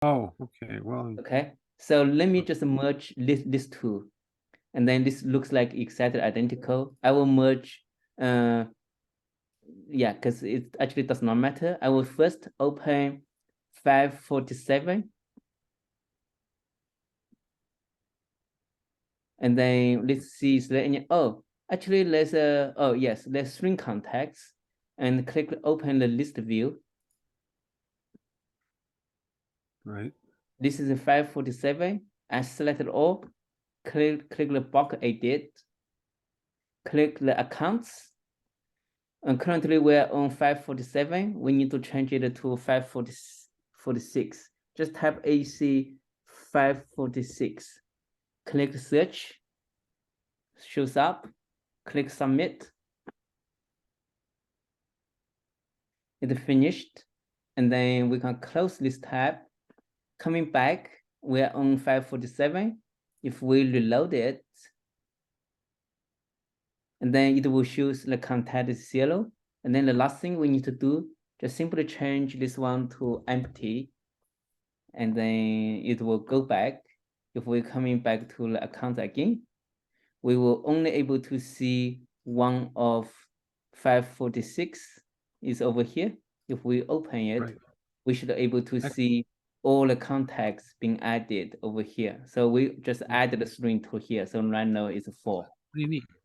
Oh, okay. Well, Okay, so let me just merge this two, and then this looks like exactly identical. I will merge, yeah, because it actually does not matter. I will first open 547, and then let's see, is there any, oh, actually there's a, oh yes, there's string context, and click open the list view. right. This is a 547. I selected all, click the box edit, click the accounts. And currently we're on 547. We need to change it to 546. Just type AC 546. Click search, shows up, click submit. It's finished. And then we can close this tab. Coming back, we're on 547. If we reload it, and then it will show the content is 0. And then the last thing we need to do, just simply change this one to empty. And then it will go back. If we're coming back to the account again, we will only able to see one of 546 is over here. If we open it, Right. we should be able to see all the contacts being added over here. So we just added the string to here. So right now it's 4. Pretty neat.